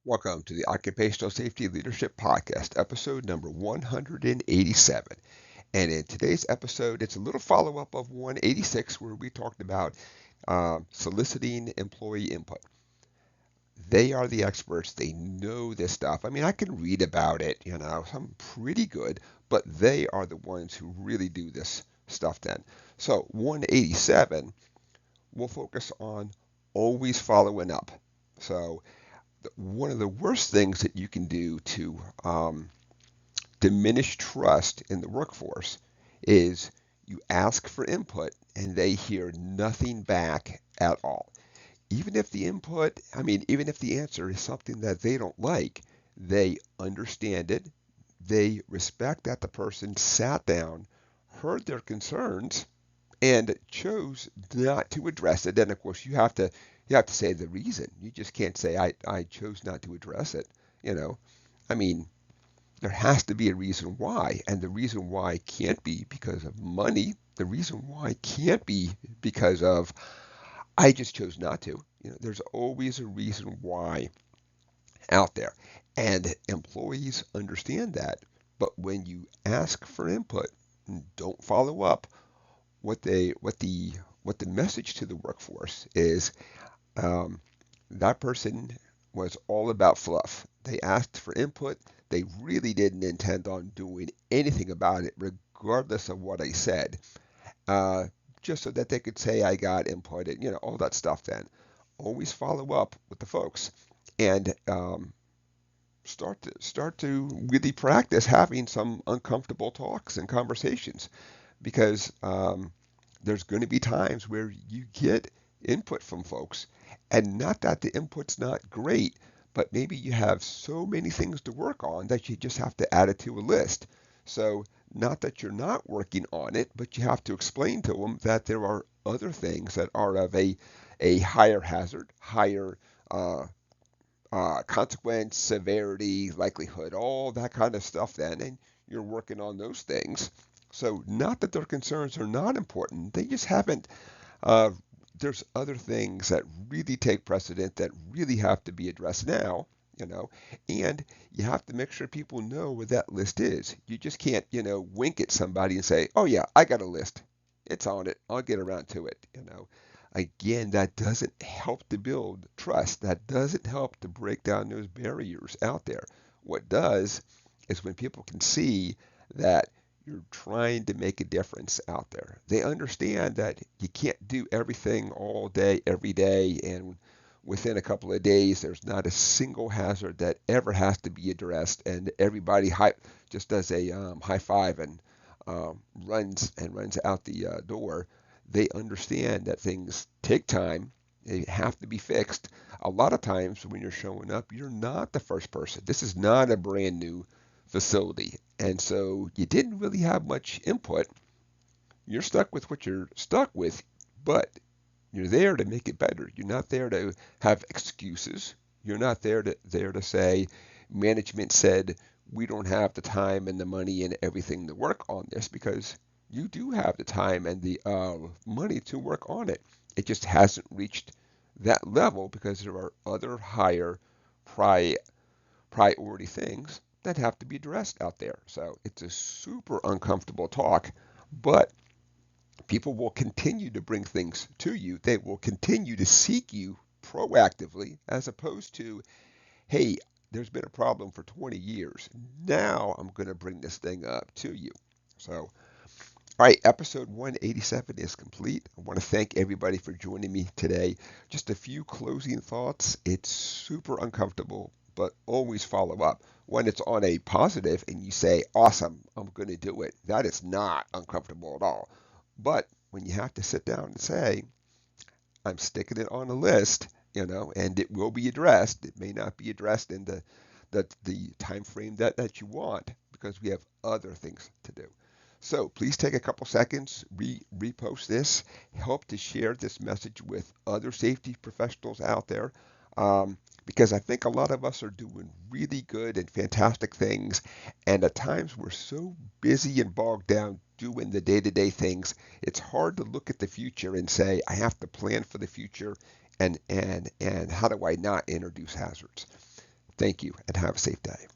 Welcome to the Occupational Safety Leadership Podcast, episode number 187. And in today's episode, it's a little follow up of 186, where we talked about soliciting employee input. They are the experts, they know this stuff. I mean, I can read about it, so I'm pretty good, but they are the ones who really do this stuff then. So, 187, we'll focus on always following up. So, one of the worst things that you can do to diminish trust in the workforce is you ask for input and they hear nothing back at all. Even if the answer is something that they don't like, they understand it. They respect that the person sat down, heard their concerns, and chose not to address it. And of course, you have to say the reason. You just can't say I chose not to address it. You know, I mean, there has to be a reason why, and the reason why can't be because of money. The reason why can't be because of I just chose not to. There's always a reason why out there, and employees understand that. But when you ask for input and don't follow up, what they what the message to the workforce is, um, that person was all about fluff. They asked for input. They really didn't intend on doing anything about it, regardless of what I said, uh, just so that they could say I got input and all that stuff. Then always follow up with the folks and start to really practice having some uncomfortable talks and conversations because there's going to be times where you get input from folks, and not that the input's not great, but maybe you have so many things to work on that you just have to add it to a list. So, not that you're not working on it, but you have to explain to them that there are other things that are of a higher hazard, higher consequence, severity, likelihood, all that kind of stuff then, and you're working on those things. So, not that their concerns are not important, they just haven't. Uh, there's other things that really take precedent that really have to be addressed now, and you have to make sure people know what that list is. You just can't, wink at somebody and say, oh, yeah, I got a list. It's on it. I'll get around to it. Again, that doesn't help to build trust. That doesn't help to break down those barriers out there. What does is when people can see that you're trying to make a difference out there. They understand that you can't do everything all day, every day, and within a couple of days, there's not a single hazard that ever has to be addressed, and everybody just does a high five and runs out the door. They understand that things take time. They have to be fixed. A lot of times when you're showing up, you're not the first person. This is not a brand new facility. And so you didn't really have much input. You're stuck with what you're stuck with, but you're there to make it better. You're not there to have excuses. You're not there to say management said we don't have the time and the money and everything to work on this, because you do have the time and the money to work on it. It just hasn't reached that level because there are other higher pri- priority things that have to be addressed out there. So it's a super uncomfortable talk, but people will continue to bring things to you. They will continue to seek you proactively as opposed to, hey, there's been a problem for 20 years. Now I'm going to bring this thing up to you. So, all right, episode 187 is complete. I want to thank everybody for joining me today. Just a few closing thoughts. It's super uncomfortable, but always follow up. When it's on a positive and you say, awesome, I'm going to do it, that is not uncomfortable at all. But when you have to sit down and say, I'm sticking it on a list, and it will be addressed. It may not be addressed in the time frame that you want because we have other things to do. So please take a couple seconds, repost this, help to share this message with other safety professionals out there, because I think a lot of us are doing really good and fantastic things, and at times we're so busy and bogged down doing the day-to-day things, it's hard to look at the future and say, I have to plan for the future, and how do I not introduce hazards? Thank you and have a safe day.